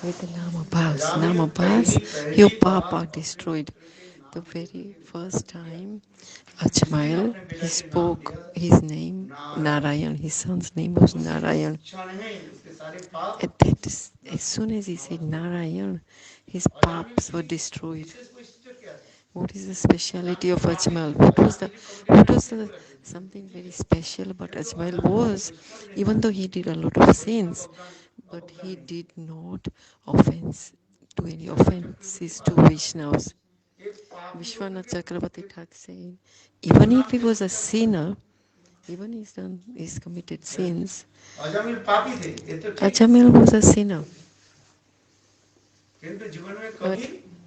With the Nama Bhas, your papa are destroyed. The very first time Ajamila, he spoke his name, Narayan, his son's name was Narayan. As soon as he said Narayan, his paps were destroyed. What is the speciality of Ajamil? What was the something very special about Ajamil was, even though he did a lot of sins, but he did not do any offenses to Vaishnavas. Vishwanath Chakravarti Thak said, even if he was a sinner, even he's committed sins, Ajamil was a sinner.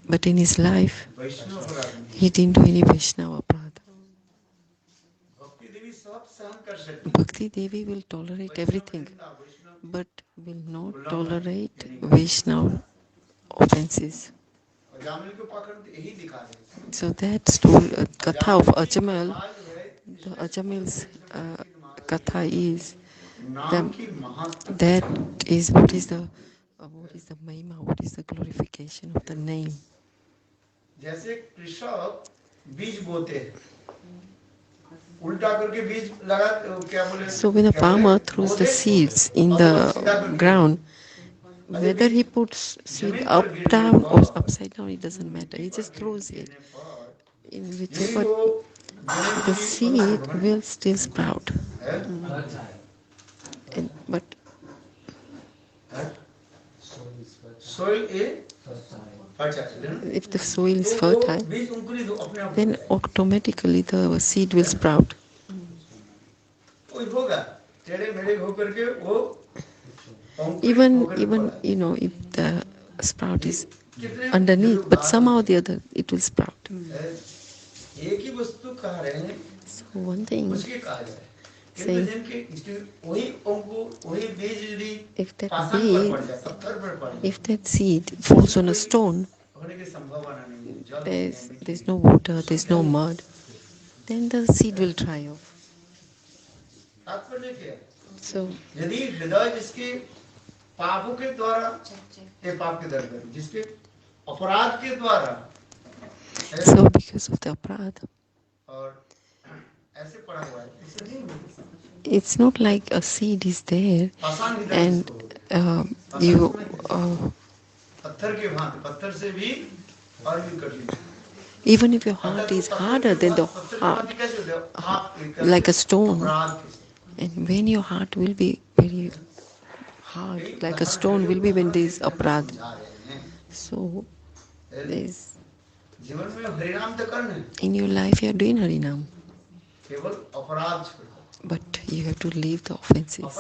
But in his life, he didn't do any Vaishnava Aparadha. Bhakti Devi will tolerate everything, but will not tolerate Vaishnava offenses. So that story, katha of Ajamil, the Ajamil's katha is that is what is the mahima, what is the glorification of the name. So when a farmer throws the seeds in the ground, whether he puts seed up, down or upside down, it doesn't matter. He just throws it. In whichever, the seed will still sprout. But if the soil is fertile, then automatically the seed will sprout. Even if the sprout is underneath, but somehow the other it will sprout. So one thing saying, if that seed falls on a stone, there's no water, there's no mud, then the seed will dry off. So because of the aparadha, it's not like a seed is there and you even if your heart is harder than the heart, like a stone, and when your heart will be very hard, like a stone will be when there is aparadha. So there's in your life you are doing harinam, but you have to leave the offenses.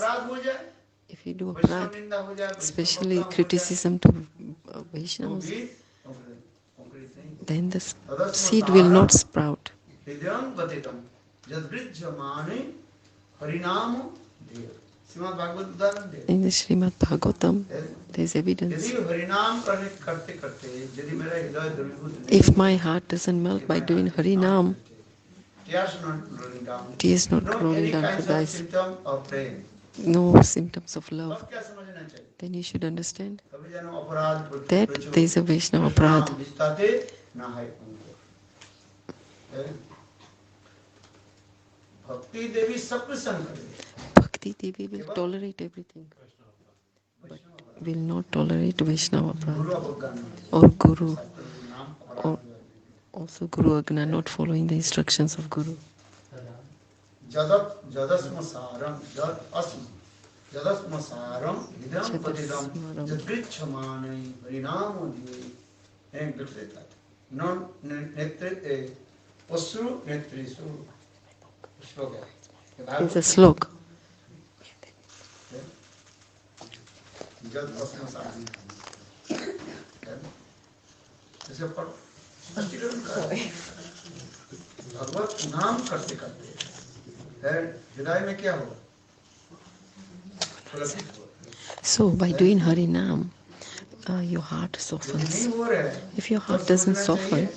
If you do aparadha, especially criticism to Vaishnavas, then the seed will not sprout. In the Srimad Bhagavatam, there is evidence. If my heart doesn't melt by doing Harinam, tears not rolling down for the eyes, no symptoms of love, then you should understand that there is a Vaishnava Aparadha. Bhakti Devi will tolerate everything, but will not tolerate Vaishnava Aparadha or Guru, or also Guru Agna, not following the instructions of Guru. It's a slok. भगवत नाम करते करते हृदय में क्या होगा? So by doing Harinam, your heart softens. If your heart doesn't soften,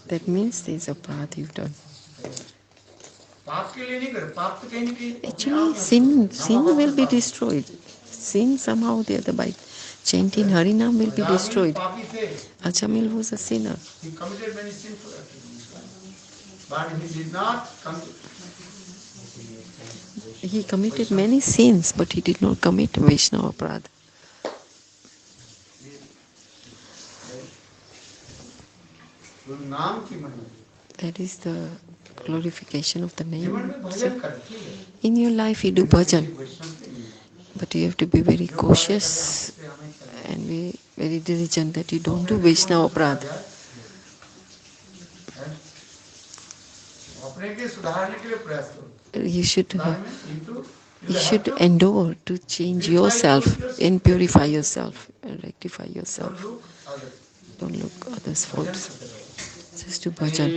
that means there's a path you've done. Actually, sin will be destroyed. Sin somehow the other by chanting harinama will be destroyed. Ajamil was a sinner. He committed many sinful activities, but he did not commit. He committed many sins, but he did not commit Vaishnava Aparadha. That is the glorification of the name. So, in your life you do bhajan, but you have to be very cautious and be very diligent that you don't do Vaishnava Aparadha. You should endeavor to change yourself and purify yourself and rectify yourself. Don't look others' faults. Just do bhajan.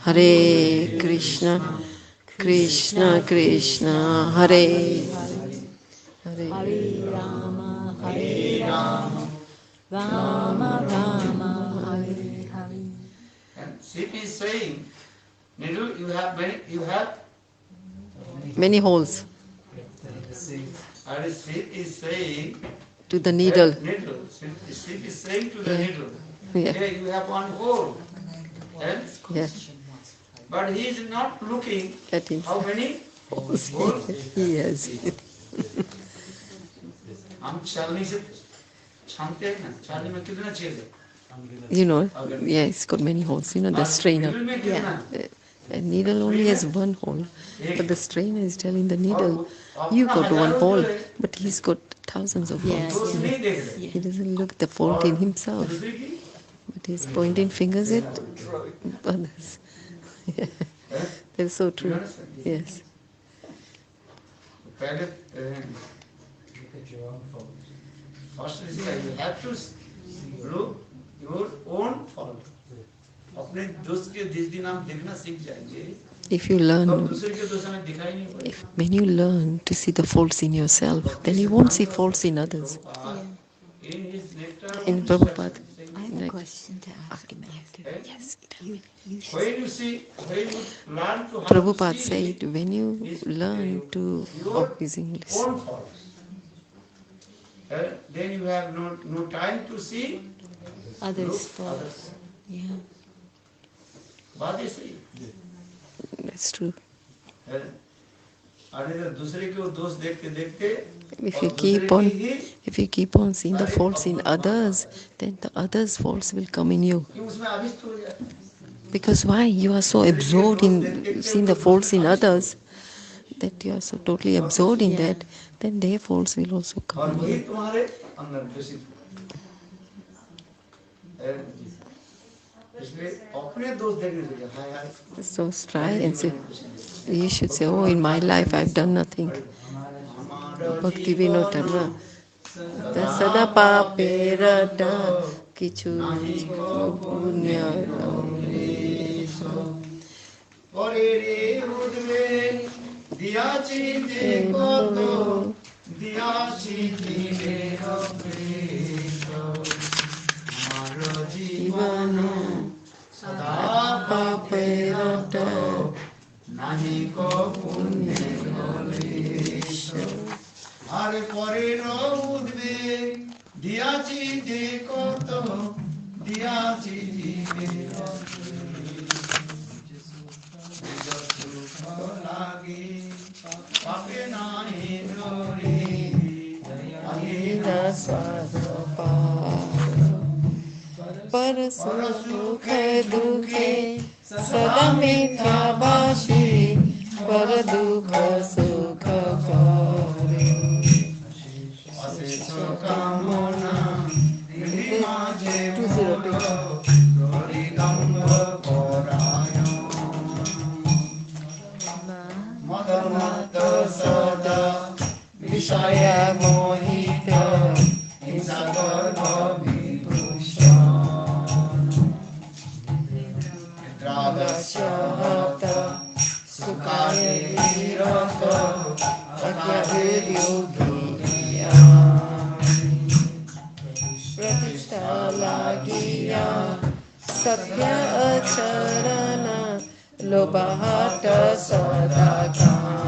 Hare Krishna, Krishna Krishna, Hare Hare, Hare Rama, Hare Rama, Rama Rama, Hare Hare. And Sip is saying, Nidu, you have many holes and Sip is saying to the needle. Sip is saying to the needle, Yeah. hey, you have one hole. And, Yeah. but he is not looking At him. how many holes. Yes. हम चलने से छानते हैं ना चलने में कितना छेद है You know, yeah, it's got many holes. You know, the strainer. Yeah. A needle only has one hole, but the strainer is telling the needle, you got one hole, but he's got thousands of Yeah. holes. दोस्त नहीं देख रहे He doesn't look the fault in himself, दूसरे की but he's pointing fingers at others. Yeah. That's so true. Yes. पहले first is that you have to look your own fault. अपने दोस्त के जिस दिन हम देखना सीख जाएंगे If you तो learn, दूसरे के दोस्त हमें दिखाई नहीं पड़ेगा when you learn to see the faults in yourself, then you won't see faults in others. in his nectar In Prabhupada, I have a question to ask him after. yes, You when you learn to how Prabhupada to see said, when you learn to his English, own faults, then you have no time to see others' look faults. others. Yeah. बात ये सही that's true. है अरे तो दूसरे के वो दोस्त देखते देखते If और you दूसरे keep on, की ही if you keep on seeing the faults in others, then the others' faults will come in you. कि उसमें अभिष्ट हो जाता है Because why? You are so absorbed in seeing the faults in others that you are so totally absorbed in that, then their faults will also और come in वही you. तुम्हारे अंदर विकसित है इसलिए अपने दोस्त देखने से हाय हाय So try and say, you should say, oh, in my life I've done nothing. Bhakti Devi Thakura. Sada paperada kichu punya. পরে রে উঠবে দিয়াছি যে কত দিয়াছি দিলে হবে আমার জীবন সদা পাপেরত নাহি কো পুণ্যে কলেশ আর পরে উঠবে দিয়াছি যে কত দিয়াছি দিলে হবে পাপে নাহি নরে Ahina swadapa. पर सुख दुखे सदा मिथ्या भाषी पर दुख सुख करे অশেষ কামনা হৃদি মাঝে হরিদম্ব পরায়ণ মদমত সদা বিষয় মোহিত হিংসাগর্ভ বিভূষণ দ্রাগস্যহত সুখায় বিরত अज्ञाभिर्योगिया प्रतिष्ठा लागिया सत्य अचरण lobahata sadakami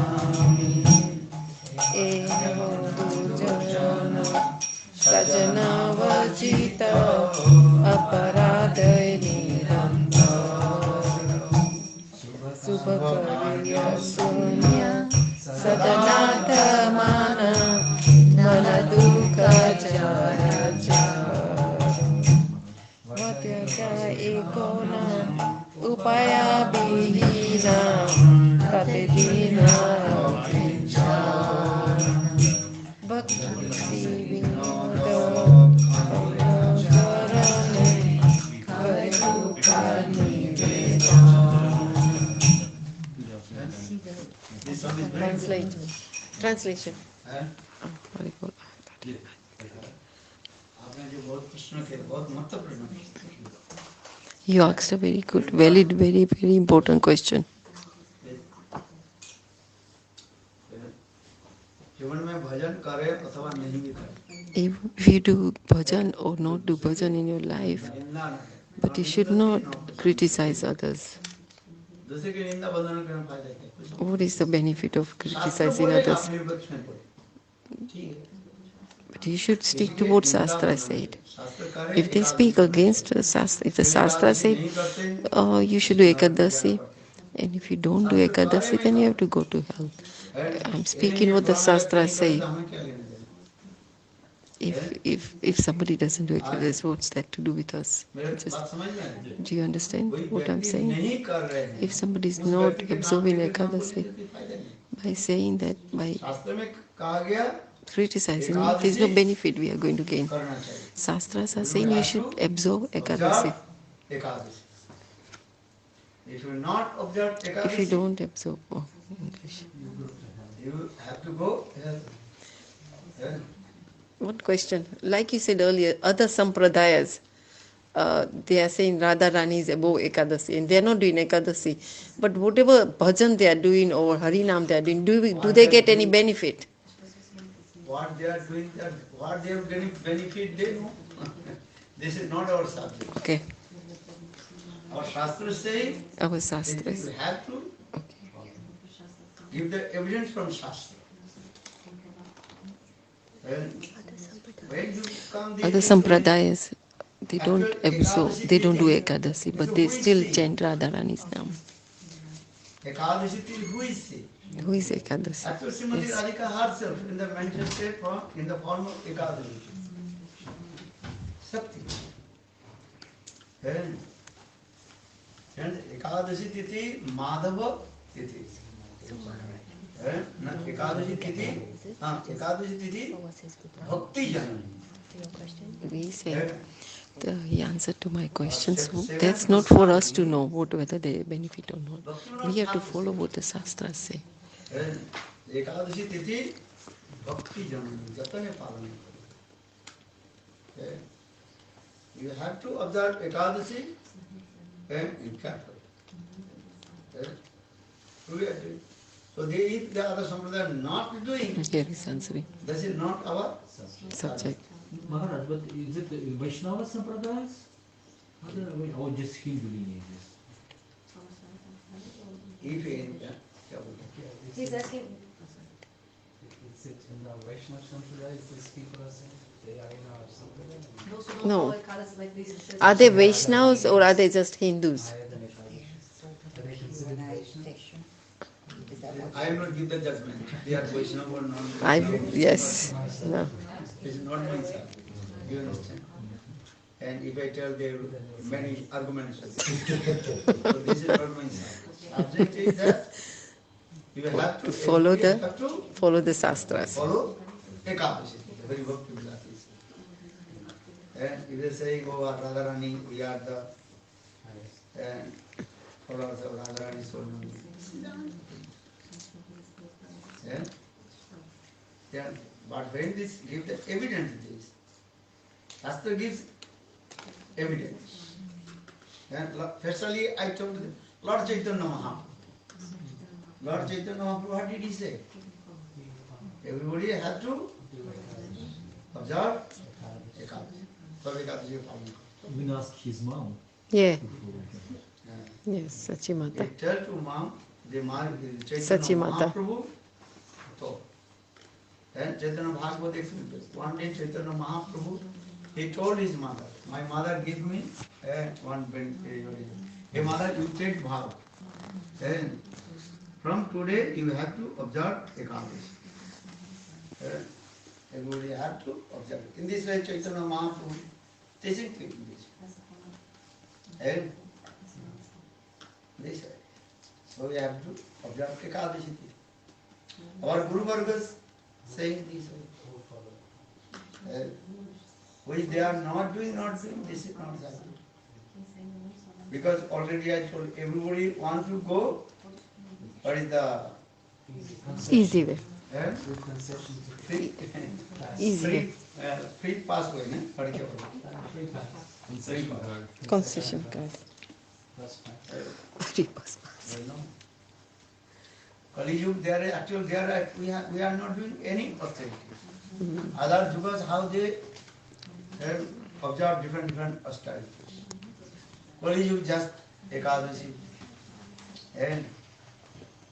eho dujana sajana vajita aparadai niranta subhakariya sunya sadanata mana manadukha jaya Vatyaka ekona upaya bihina katedina kincha Bhakti Vinoda Thakura Karituka Niveda Translation. Very good. You asked a very good, valid, very, very important question. If you do bhajan or not do bhajan in your life, but you should not criticize others. What is the benefit of criticizing others? But you should stick to what Shastra said. If they speak against the Shastra, if the Shastra said you should do Ekadasi, and if you don't do Ekadasi, then you have to go to hell. I'm speaking what the Shastra say. If somebody doesn't do Ekadasi, what's that to do with us? Do you understand what I'm saying? If somebody is not observing Ekadasi, by saying that, by criticizing, there's no benefit we are going to gain. Shastras are saying you should observe Ekadasi. If you don't observe English, you have to go. One question, like you said earlier, other sampradayas, they are saying Radha Rani is above Ekadasi, and they are not doing Ekadasi. But whatever bhajan they are doing or harinam they are doing, do they get any benefit? What they are doing, what they have benefit, they know. This is not our subject. Okay. Our shastras say, our shastras, you have to give the evidence from shastra. Other sampradayas, they don't absorb, they don't do Ekadasi, but they still chant Radharani's name. Ekadasi, who is he? Who is Ekadasi? Srimati Radhika herself in the manifested form, in the form of Ekadasi. Sakti. And Ekadasi Tithi, Madhava Tithi. Ekadasi Tithi, Bhakti Janani. We say he answered to my question, so that's not for us to know whether they benefit or not. We have to follow what the Shastras say. Ekadasi Tithi, Bhakti Janani, Jatane Palana. You have to observe Ekadasi in careful. So if the other sampradaya are not doing, here is answering. This is not our subject. Maharaj, but is it Vaishnava Sampradayas? Or just Hindu lineages? If He's asking. Is it in the Vaishnava Sampradayas these people are saying? They are in our Sampradaya? No. Are they Vaishnavas or are they just Hindus? I will not give the judgment. They are Vaishnava or not. Yes. No. This is not my subject. You understand? And if I tell them many arguments, so this is not my subject. Subject is that you have to follow the Shastras. Follow Ekadasi, very Bhakti Devi. And if they say, oh, Radharani, we are the followers of Radharani, so yeah. But when this give the evidence, this Shastra gives evidence. And firstly, I told them, Lord Chaitanya Mahaprabhu. Lord Chaitanya Mahaprabhu, what did he say? Everybody has to observe Ekadasi. We ask his mom. Yeah. Yes, Sachi They Mata. tell to mom, the Chaitanya Sachi Mata. Mahaprabhu. So, and Chaitanya Bhagavad explains. One day Chaitanya Mahaprabhu, he told his mother, my mother gave me one penny. Hey mother, you take bhav. And from today you have to observe Ekadasi. Everybody have to observe. In this way Chaitanya Mahaprabhu teaching people this. And this way. So we have to observe Ekadasi. Our Guru Vargas saying this way. Which they are not doing, this is not happening. Because already I told everybody wants to go. What is the Easy way. free Easy way. free passway? What is it? Concession card. Free pass. Kali Yuga, we are not doing any austerity. Other Yugas, how they observe different austerities. Kali Yuga just Ekadasi. And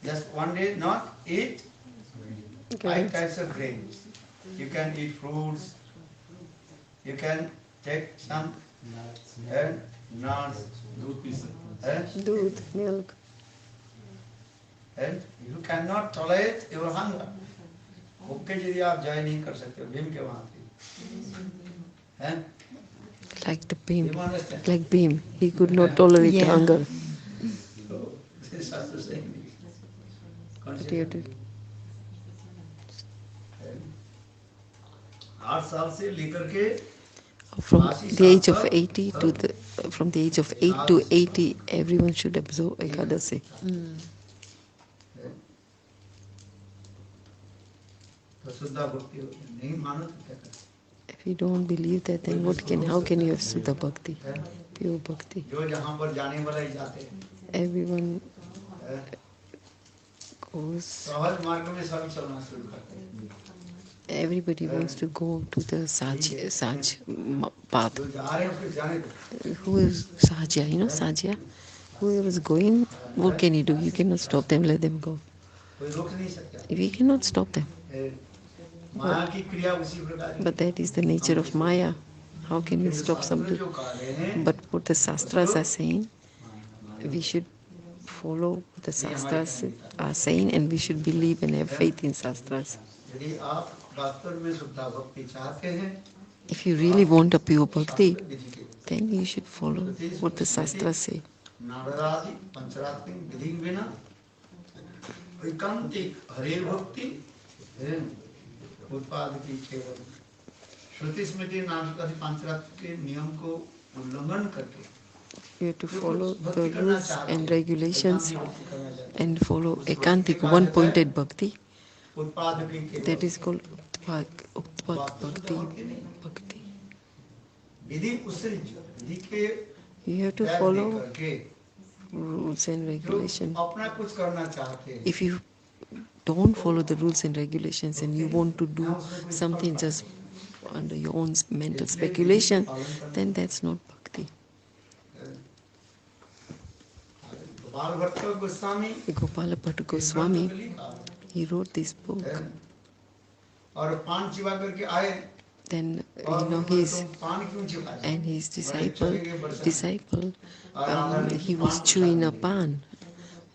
just one day not eat 5 types of grains. You can eat fruits, you can take some nuts, Doodh, milk. and you cannot tolerate your hunger. भूखे यदि आप जय नहीं कर सकते भीम के वहां हैं Like the beam. You understand? Like beam. He could not tolerate Yeah. hunger. So this is Shastra saying this. But you have to 8 साल से लेकर के from the age of 80 to from the age of 8 to 80, everyone should observe Ekadasi. तो शुद्धा भक्ति नहीं मानो तो क्या करें? If you don't believe that, then how can you have Suddha Bhakti, pure Bhakti? जो जहाँ पर जाने वाला ही जाते हैं Everyone goes, सहज मार्ग में सभी चलना शुरू करते हैं everybody wants to go to the Saj path. जो जा रहे हैं फिर जाने दो Who is Sajya, Sajya? Whoever is going, what can you do? You cannot stop them, let them go. कोई रोक नहीं सकता We cannot stop them. माया की क्रिया उसी प्रकार की But that is the nature of Maya. How can we stop somebody? जो कह रहे हैं But what the Shastras are saying, we should follow what the Shastras are saying, and we should believe and have faith in Shastras. यदि आप वास्तव में शुद्धा भक्ति चाहते हैं If you really want a pure Bhakti, शास्त्र विधि के then you should follow what the Shastras say. नारदादि पंचरात्रिक विधि बिना एकांतिक हरे भक्ति उत्पाद की केवल श्रुति स्मृति नारदादि पंचरात्र के नियम को उल्लंघन करके You have to follow the rules and regulations and follow Ekantik, one-pointed Bhakti. उत्पाद की केवल That is called Utpat Bhakti. Bhakti. विधि उससे विधि के You have to बैर follow नहीं करके rules and जो regulations. अपना कुछ करना चाहते हैं If you don't follow the rules and regulations and you want to do something just under your own mental speculation, then that's not Bhakti. Gopal Bhatt Goswami Gopala Bhatta Goswami, he wrote this book. और पान Chiba करके आए Then, और his तुम पान क्यों चिबाए and his disciple, he was chewing a pan.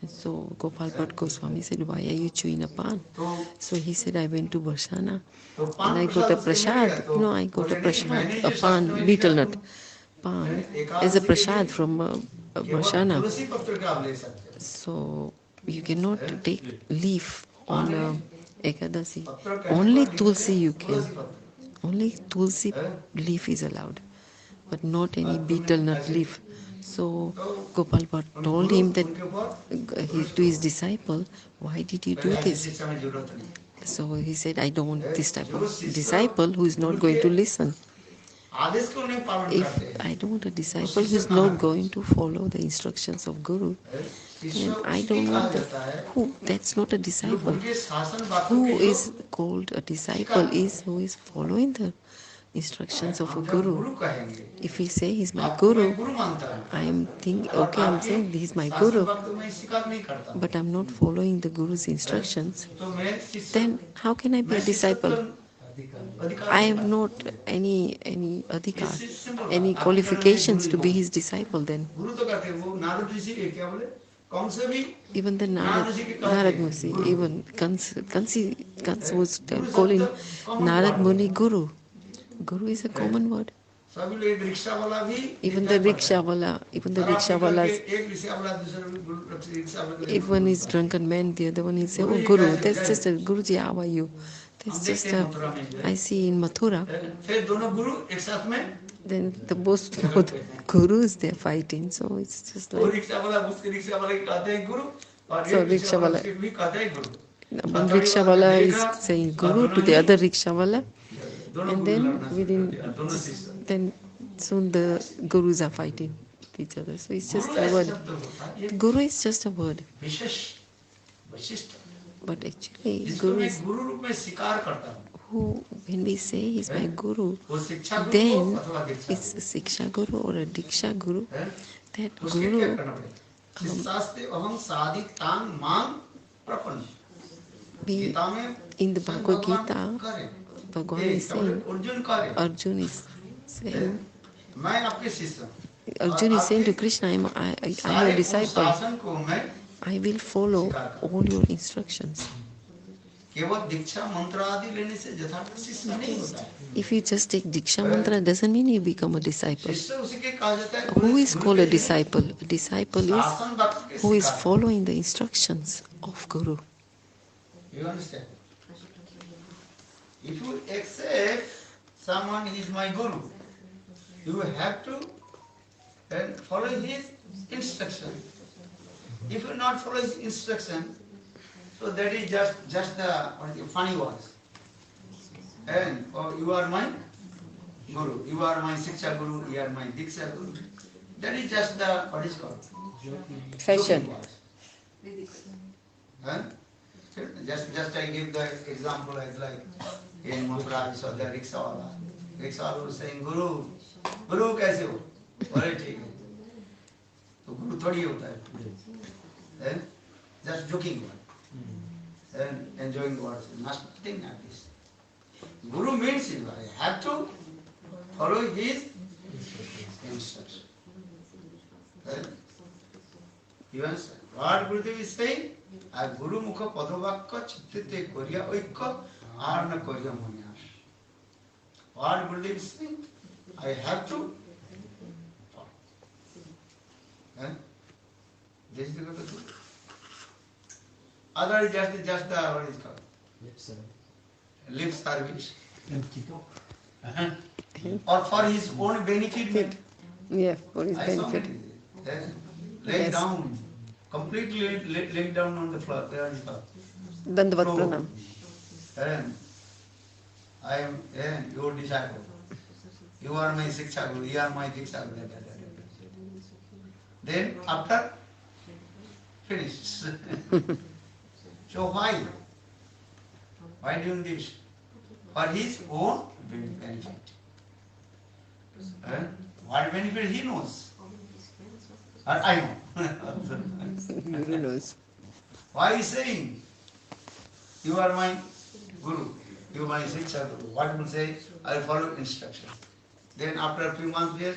And so Gopal Bhatt Goswami said, why are you chewing a pan? So he said, I went to Barsana and I got a prasad. I got a prasad, a pan, betel nut pan, as a prasad from Barsana. तुलसी पत्र का आप ले सकते हो So you cannot take leaf on Ekadasi. Only Tulsi you can. Only Tulsi leaf is allowed, but not any betel nut leaf. So Gopal Bhatt told him that to his disciple, why did you do this? इस समय जरूरत नहीं So he said, I don't want this type of disciple who is not going to listen. आदेश को नहीं पालन If करते I don't want a disciple who is not going to follow the instructions of Guru, then I don't want that. That's not a disciple. उनके शासन बातों Who के is called a disciple is who is following the instructions of a हम जब guru. गुरु कहेंगे, If we say he's my आपको मैं guru, गुरु मानता हूँ, I am thinking, और okay, I'm आपके saying he's my शास्त्र guru, भक्त मैं स्वीकार नहीं करता हूँ, but I'm not following the guru's instructions, तो मैं शिष्य, then how can I be मैं a disciple? अधिकार I नहीं have पाता। not any ये adhikar, सिंपल any बात, आपके कारण में qualifications Guru to he be होगा। his disciple then. गुरु तो कहते हैं, वो नारद ऋषि के क्या बोले, कौन से भी Even the नारद ऋषि के कहते Narad हैं, Musi, Guru. even Kans was गुरु शब्द calling common Narad word Muni होता है। Guru. Guru is a common word. सभी लोग, एक रिक्शा वाला भी Even डिफाइन the करता है। even the शराब पी rickshaw करके walas, एक रिक्शा वाला दूसरे रिक्शा वाले को if one गुरु is कहते हैं। drunken man, the other one is say, Guru oh ji Guru, कैसे that's जय, just a Guruji, how are you? हम That's देखते just हैं a, मथुरा में जो है। I see in Mathura, फिर दोनों गुरु एक साथ में then the both झगड़ते हैं। gurus they're fighting, so it's just वो like, रिक्शा वाला उसके रिक्शा वाले को कहते हैं गुरु, और so एक रिक्शा rickshaw वाला wala, उसके भी कहता है गुरु। one हथौड़ी rickshaw वाला ने wala is देखा saying और Guru to दोनों the he other rickshaw wala, दोनों and गुरु then लड़ना शुरू कर दिया, within, दोनों शिष्य। then soon the gurus are fighting each other. So it's Guru just a ऐसे word. शब्द होता है, ये Guru is just a word, विशेष वैशिष्ट, but actually जिसको Guru मैं is गुरु रूप में स्वीकार करता हूँ, who, when we say he's my guru, वो शिक्षा गुरु हो then अथवा दीक्षा it's a Guru, Siksha Guru or a Diksha Guru. है? That उसके क्या Guru, करना पड़ेगा? शिष्यास्ते अहं साधितां मां प्रपन्न। we, गीता में in the स्वयं Bhagavad भगवान Gita, करे, Bhagavan ये is क्या बोले, saying, अर्जुन करे, Arjun is है? saying, मैं आपके शिष्य हूँ, और Arjun is saying आपके to Krishna, I'm your सारे disciple. अनुशासन को मैं I will follow स्वीकार करता हूँ। all your instructions. केवल दीक्षा मंत्र आदि लेने से यथार्थ शिष्य नहीं होता है। If you just take Diksha mantra, doesn't mean you become a disciple. शिष्य उसी के कहा जाता है, Who is गुरु called के a लिए disciple? A disciple is शासन भक्त के who is स्वीकार। following the instructions of Guru. You understand? If you accept someone is my guru, you have to then follow his instruction. If you not follow his instruction, so that is just the what is it, funny words. And you are my guru, you are my shiksha guru, you are my diksha guru. That is just the what is called Fashion. joking words. Huh? Just I give the example as like in Maharaja saw the rickshaw wala. Rickshaw was saying, Guru, Guru कैसे हो? बोले ठीक है. तो गुरु थोड़ी होता है. Just joking word. And enjoying words. Nothing like this. Guru means you have to follow his instruction. You understand? What Gurudev is saying? আর গুরু মুখ পদবাক্য চিত্তিতে করিয়া ঐক্য আর না করিয়া মনে আসে। What Gurudev is saying? I have to follow. This is the Guru. Otherwise just the what is called? Lip service. Or for his own benefit. Yeah, for his I saw benefit. it. Laying Yes. down, completely laying down on the floor. There is the Dandavat floor. pranam. And I am your disciple. You are my Siksha Guru, you are my Diksha Guru. Then after, finish. So why? Why doing this? For his own benefit. What benefit he knows? Or I know. Guru knows. Why is saying, you are my Guru, you are my Siksha Guru. What will say? I will follow instruction. Then after a few months here,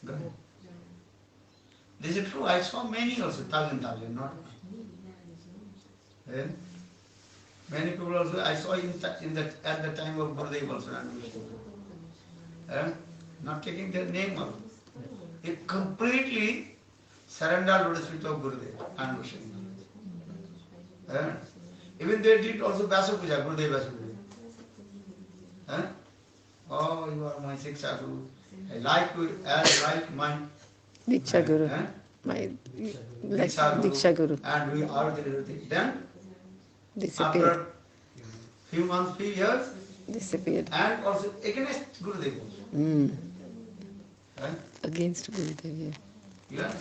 gone. This is true. I saw many also, thousand, not many. Many people also, I saw at the time of Gurudev also, not taking their name also. They completely surrendered to the feet of Gurudev and worshiping. Even they did also Vyasa Puja, Gurudev Vyasa Puja. Oh, you are my Siksha Guru. I like you as like my Diksha Guru. My like Diksha Guru. And we are everything. Then Disappeared. after few months, few years, Disappeared. and also against Gurudev also. Against Gurudev, yeah. Yeah.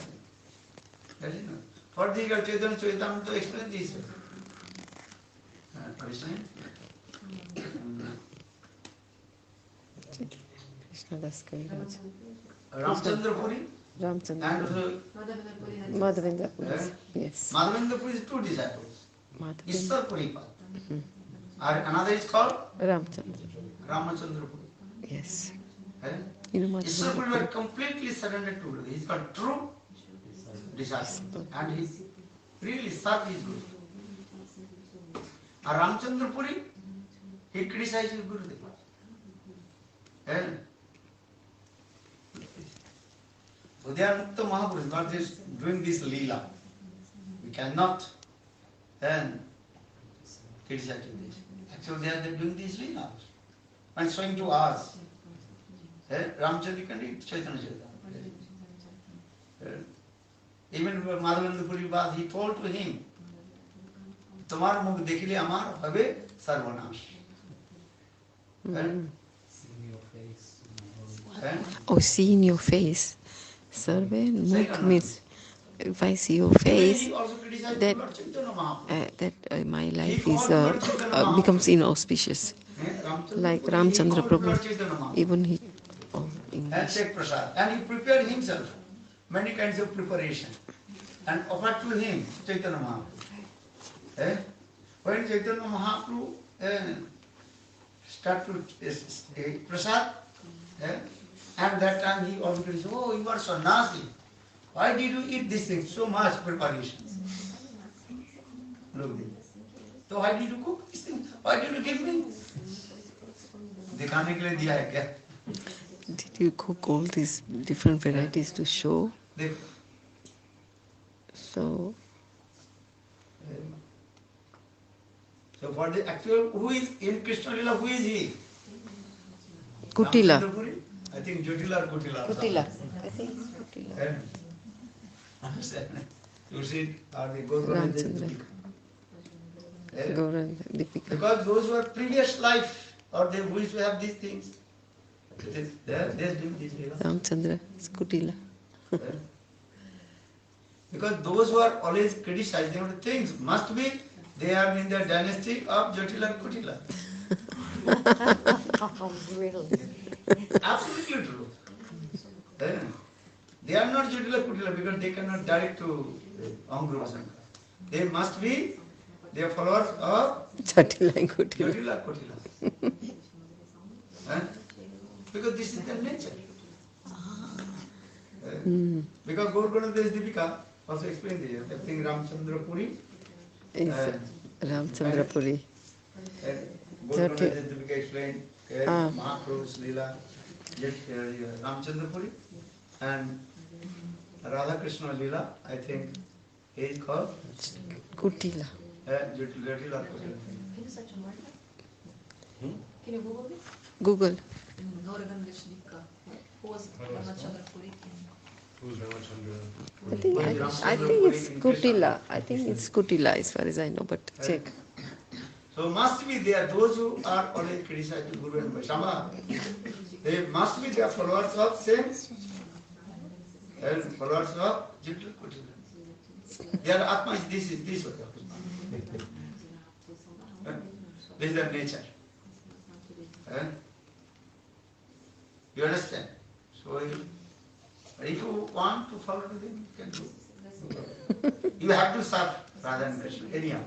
That is not. For the Chaitanya Charitamrita to explain this. Understand? Krishna Das Kaviraj. Ramchandra Puri Ramchandra. and Madhavendra Puri. Yes. Madhavendra Puri is two disciples. Madhavendra. Ishwar Puripad. And another is called Ramchandra. Ramachandra Puri. Yes. Eh? You know Ishwar Puri Madhavendra were completely surrendered to Guru. He's got true disciple. And he really served his Guru. And Ramchandra Puri, he criticized his Guru. So they are Mukta Mahaprabhu, not just doing this Leela. We cannot criticize this. Actually, they are doing this Leela and showing to us. Ramchandra can read Chaitanya Chaitanya. Even Madhavendra Puri Bad, he told to him, Tomar mukh dekhile amar habe sarvanash. Seeing your face. Oh, see in your face. Sarve mukh means if I see your face, He also criticized that Lord Chaitanya Mahaprabhu. that my life is becomes inauspicious. Like Ramchandra Prabhu, even he. Oh, And English. take prasad. And he prepared himself many kinds of preparation and offered to him Chaitanya Mahaprabhu. When Chaitanya Mahaprabhu start to prasad, and that time he also said, oh, you are so nasty. Why did you eat this thing? So much preparation. Look there. So why did you cook this thing? Why did you give me? दिखाने के लिए दिया है क्या? Did you cook all these different varieties to show? देखो. So, So for the actual, who is in Krishna Lila, who is he? Kutila. Ramchandra Puri? I think Jotila or Kutila. Kutila. I think it's Kutila. Understand? You see, are the Gauranga Ramchandra. Gauranga, Deepika. Because those who are previous life, or they who used to have these things, they are doing this. Ramchandra, it's Kutila. Because those who are always criticizing the things must be they are in the dynasty of Jotila and Kutila. Absolutely true. They are not Jotila Kutila because they cannot direct to Angro Shankar. They must be they are followers of Jatila and Kutila. Jotila Kutila. Because this is their nature. Because Gauranga Deepika also explained here, I think Ramchandra Puri. Is Ramchandra Puri. Gauranga Deepika explained Mahaprabhu's Leela, Ramchandra Puri, and Radha Krishna Leela, I think he is called Kutila. Jotila Kutila. Can you Google it? Google. Who's Ramachandra Puri? Who's Ramachandra? I think it's Kutila. I think it's Kutila as far as I know, but check. So must be there those who are always criticizing Guru and Vaishnava. They must be their followers of same and followers of Jitla Kutila. Their Atma is this way. This is their nature. You understand? So if you want to follow them, you can do. You have to serve Radha and Krishna anyhow.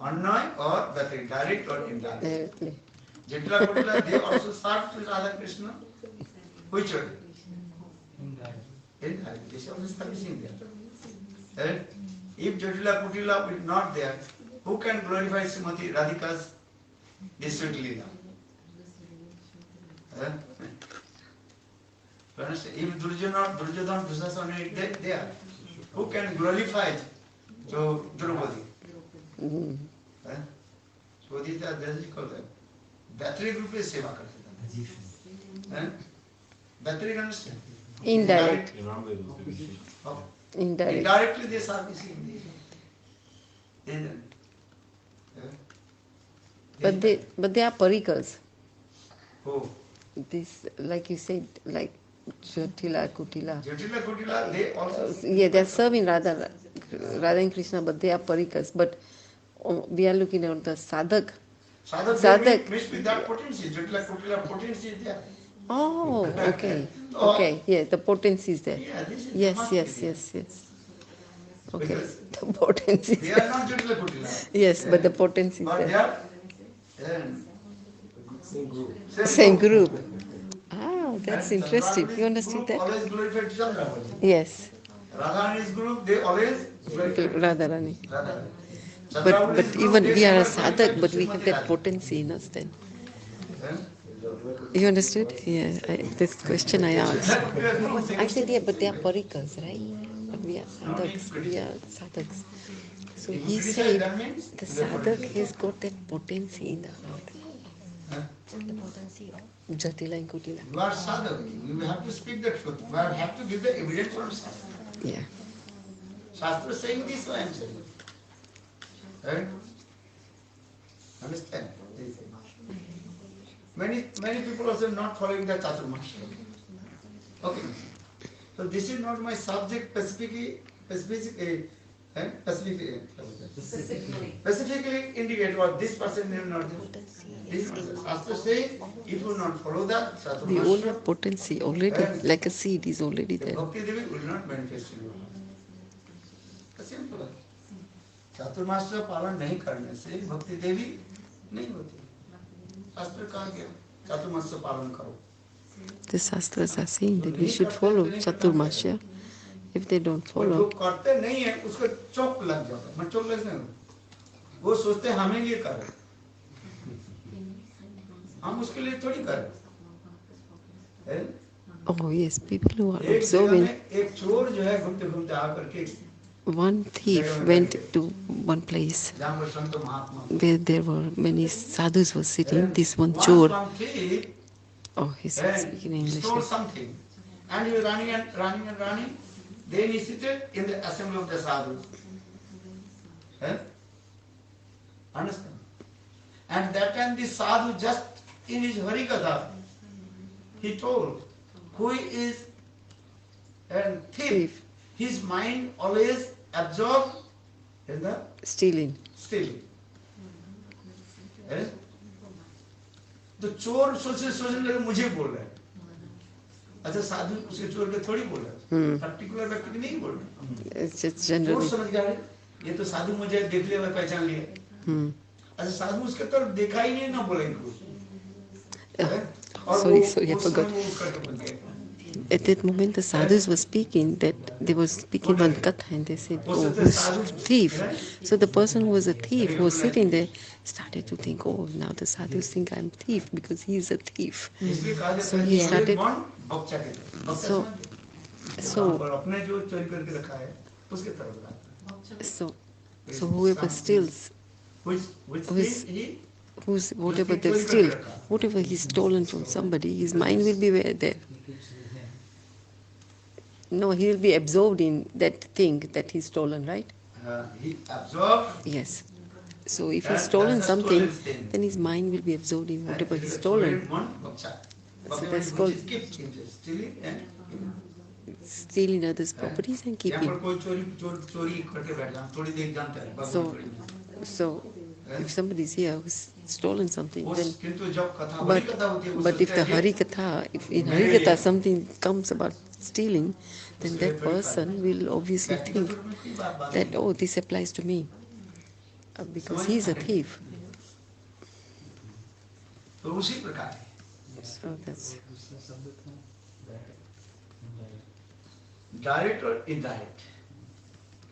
Unknown or Bhakti, direct or indirect. Directly. Jitla Kutila, they also serve to Radha Krishna. Which way? Indirect. They are also servicing there. And if Jatila Kutila is not there, who can glorify Srimati Radhika's this sweet Leela? If Durjodhana, Dushasana is there, who can glorify Draupadi? So these are called Battery group is seva karte. Battery understand? Indirect. Oh. Indirect. Indirectly they are receiving But they are parikars. Oh. This, like you said, like Jatila, Kutila. Jatila, Kutila, they also. Yeah, they are serving Radha and Krishna, but they are parikars. But we are looking at the sadhak. Sadhak means with that potency. Jatila, Kutila potency is there. Oh, okay. Oh, Okay, yeah, the potency is there. yeah, this is Yes, must yes, be there. yes, yes. Okay, Because the potency is they are there. not Jutla Kutila. Yes, but the potency is But they there. are Same group. Same group. Ah, And that's interesting. You Chandrapuri's understood group that? always glorified Chandrapuri. Yes, Radharani's group, they always glorified Radharani. Radharani. But Chandrapuri's group, even they we are a never glorified sadhak, but we have Srimati that Radha. potency in us then. Eh? You understood? Yeah, this question I asked. No, I said, yeah, but they are parikas, right? But we are no need sadhaks. to We are sadhaks. So If he you criticize, said, that means the they are sadhak political. has got that potency in the heart. Eh? The potency of Jatila and Kutila. You are sadhak. You have to speak the truth. You have to give the evidence from Shastra. Yeah. Shastra is saying this, so I am saying. Right? Understand? Many people also not following the Chaturmasya. Okay. So this is not my subject specifically indicate what this person will not do. This Shastra says, if you not follow that We all Chaturmasya, have potency already, then like a seed is already the there. Bhakti Devi will not manifest in your heart. That's simple. चातुर्मास्य पालन नहीं करने से भक्ति देवी नहीं होती। शास्त्र कहा गया चातुर्मास्य पालन करो। The Shastras are saying that we should follow Chaturmasya. If they don't जो follow, करते नहीं है उसको चौक लग जाता है। मैं चौक लगने वो सोचते हैं हमें ये करें, हम उसके लिए थोड़ी करें। oh yes, people who are एक जगह observing. में एक चोर जो है घूमते घूमते आकर के One thief went to one place जहाँ पर संत महात्मा where there were many sadhus were sitting. This one once chore, one thief oh, he's speaking English. stole something and he was running and running and running. Then he seated in the assembly of the sadhus. Understand? And that time the sadhu just in his harikatha, he told, who is a thief, his mind always absorbed in the Stealing. stealing. तो चोर सोचने लगे मुझे बोल रहा है। अच्छा साधु उसके चोर के थोड़ी बोल रहा है, पर्टिकुलर व्यक्ति की नहीं बोल रहा। It's just चोर generally. समझ गया ये तो साधु मुझे देख लिया मैं पहचान लिया। अच्छा साधु उसके तरफ देखा ही नहीं ना बोलेंगे कुछ। Sorry, I forgot. At that moment, the sadhus were speaking that they were speaking one katha, and they said, "Oh, who's thief?" So the person who was a thief, who was sitting there, started to think, "Oh, now the sadhus think I'm thief because he is a thief." So he started. So whoever steals, who's whatever they steal, whatever he's stolen from somebody, his mind will be there. No, he will be absorbed in that thing that he's stolen, right? He absorbed. Yes. So if he's stolen something, then his mind will be absorbed in whatever he's stolen. So that's called stealing others' properties and keeping. So if somebody's here who's stolen something, then but if the Harikatha, if in Harikatha something comes about stealing, then that person will obviously think that, oh, this applies to me because he's a thief. So that's direct और indirect,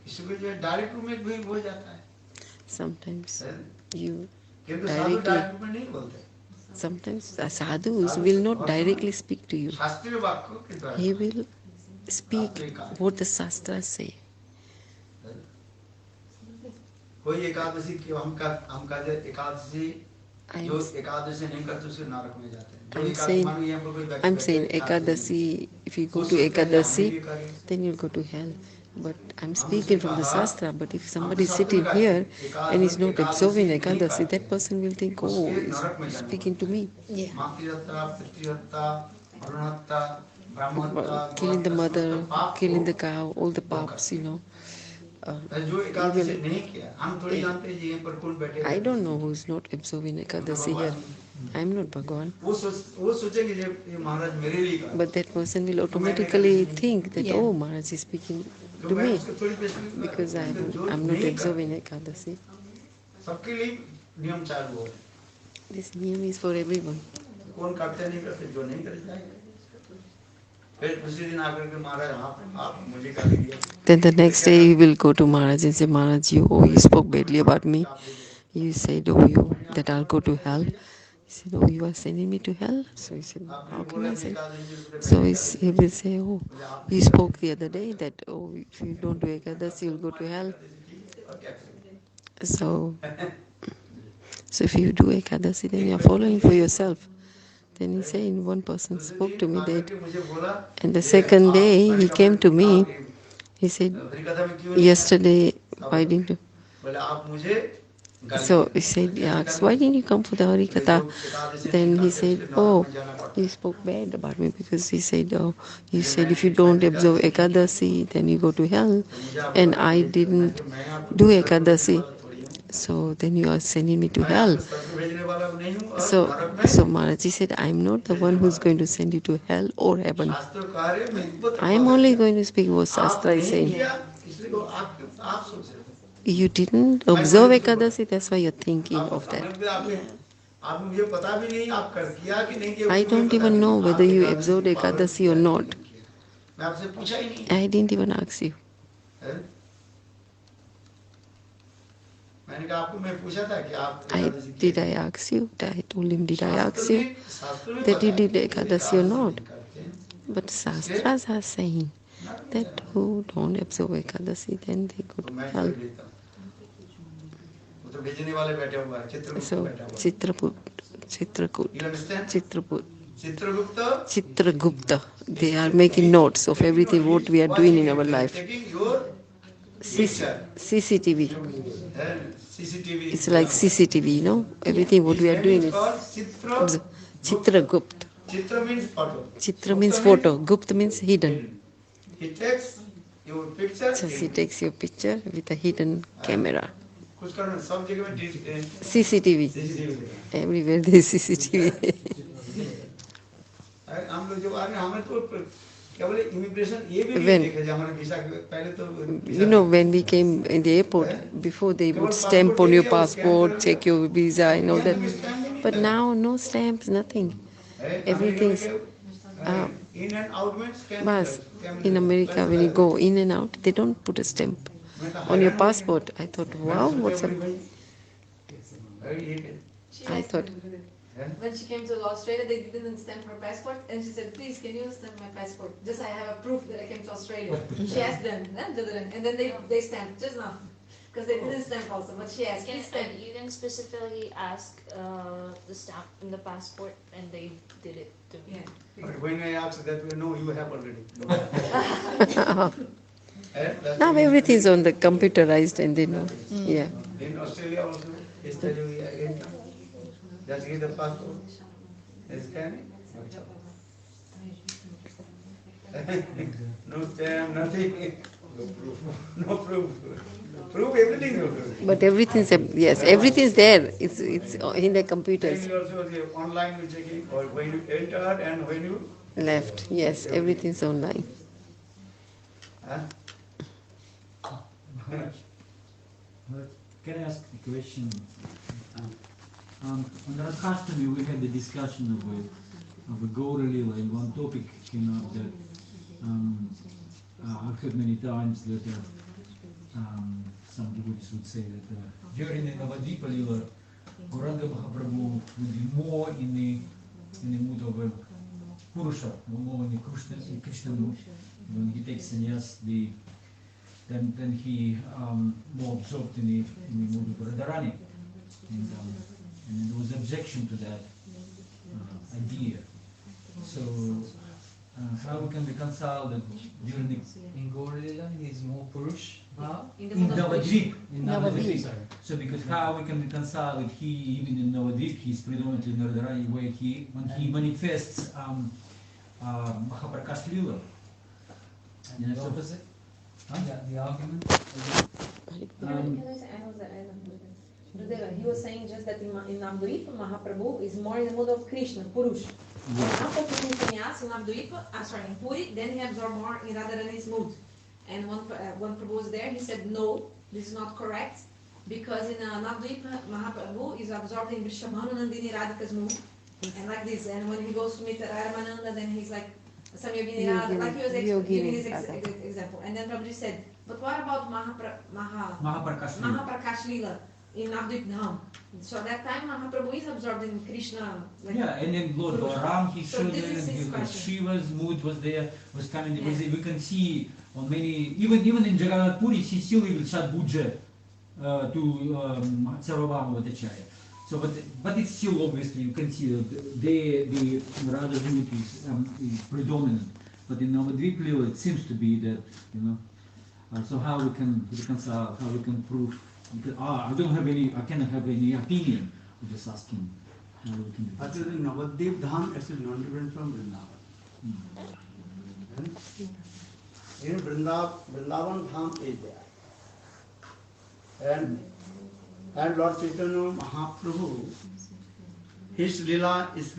किसी को जो direct रूप में भी बोल जाता है, sometimes you किंतु साधु directly, डायरेक्ट रूप में नहीं बोलते, sometimes the sadhus will not directly speak to you. शास्त्रीय वाक्यों के द्वारा He will speak what the shastras say. कोई एकादशी की हम का एकादशी जो एकादशी नहीं करते उसके नरक में जाते हैं। I'm saying Ekadasi, if you go to Ekadasi, then you'll go to hell. But I'm speaking from the Shastra, but if somebody is sitting here and is not observing Ekadasi, that person will think, oh, he's speaking to me. Yeah. Killing the mother, killing the cow, all the paps, जो एकादशी नहीं किया, हम थोड़ी जानते हैं जी यहाँ पर कौन बैठे। I don't know who's not observing Ekadasi here. I'm not Bhagwan. वो सोचेंगे ये महाराज मेरे लिए कहा। But that person will automatically think that, oh, Maharaj is speaking to me because I'm not observing Ekadasi. सबके लिए नियम चालू हो। This niyam is for everyone. कौन करते नहीं करते, जो नहीं करते जाएंगे। फिर उसी दिन आकर के महाराज आप मुझे गाली दिया। Then the next day he will go to Maharaj and say, Maharaj, you spoke badly about me. You said, that I'll go to hell. He said, oh, you are sending me to hell? So he said, how can I say? So he will say, oh, you spoke the other day that, oh, if you don't do Ekadasi, you'll go to hell. So if you do Ekadasi, then you're following for yourself. Then he said, one person spoke to me that, and the second day he came to me, he said, yesterday, why didn't you? So he said, he asked, why didn't you come for the Harikatha? Then he said, oh, you spoke bad about me because he said, oh, you said if you don't observe Ekadasi, then you go to hell. And I didn't do Ekadasi. So then you are sending me to hell. So Maharaji said, I'm not the one who's going to send you to hell or heaven. I am only going to speak what Shastra is saying. You didn't observe Ekadasi, that's why you're thinking of that. I don't even know whether you observed Ekadasi or not. I didn't even ask you. Did I ask you? I told him, did I ask you that you did Ekadasi or not? But Shastras are saying that who don't observe Ekadasi, then they go to hell. So Chitragupta, they are making notes of everything what we are doing in our life. CCTV. It's like CCTV, everything what we are doing is Chitragupta. Chitra means photo. Gupta means hidden. He takes your picture. So he takes your picture with a hidden camera. CCTV. Everywhere there is CCTV. When we came in the airport, before they would stamp on your passport, check your visa and all that. But now no stamps, nothing. Everything's in and out means in America, when you go in and out, they don't put a stamp on your passport. I thought, wow, what's up? I thought. When she came to Australia, they didn't stamp her passport, and she said, "Please, can you stamp my passport? Just I have a proof that I came to Australia." She asked them, and then they stamped just now, because they didn't stamp also. But she asked, "Please stamp." You can specifically ask the stamp in the passport, and they did it to me. Yeah. But when I asked that, no, you have already. Now everything's on the computerized, and they know. Yeah. In Australia also, they tell you again. Just give the passport. Scan it. No stamp, nothing. No proof. Proof everything. No proof. But everything's everything's there. It's in the computers. Then you also online you checking, or when you enter and when you Left. Yes, everything's online. Huh? Can I ask a question? On Radhastami, we had the discussion of a Gaura Lila, and one topic came up that I've heard many times that some devotees would say that during the Navadipa Lila, Gauranga Mahaprabhu would be more in the mood of a Purusha, more in the Krishna mood. When he takes sannyas, then he more absorbed in the mood of Radharani. And there was objection to that idea. So how we can reconcile that during the In Gaurila, he is more Purush. In in Navadvip? Navadvip, sorry. So because how we can reconcile that he, even in Navadvip, he's predominantly Radharani, where when he manifests Mahaprakash Lila. And the opposite? Huh? The argument? Can I say, I was there, I don't know. Gurudeva, he was saying just that in Navadvipa, Mahaprabhu is more in the mood of Krishna, Purush. And after taking sannyas in Navadvipa, in Puri, then he absorbed more in Radharani's mood. And when Prabhu was there, he said, no, this is not correct, because in Navadvipa, Mahaprabhu is absorbed in Vrishabhanu Nandini Radhika's mood, and like this. And when he goes to meet Ramananda, then he's like, Samyogini Radha, like he was giving his example. And then Prabhuji said, but what about Mahaprakash Lila in Navadvip Dham? So that time Mahaprabhu is absorbed in Krishna. Like, yeah, and then Lord Balaram, he So showed this is his them, question. Shiva's mood was there, was coming, because we can see on many, even in Jagannath Puri, he still will Shat Bhuja to Sarvabhama Bhattacharya. So, but it's still obviously, you can see that the Radha's mood is predominant. But in Navadvip Lila, it seems to be that, you know, so how we can reconcile, how we can prove, because, I cannot have any opinion, we're just asking how we can do that. Actually, Navadvip Dham is not different from Vrindavan. In Vrindavan Dham is there. And Lord Chaitanya Mahaprabhu, his lila is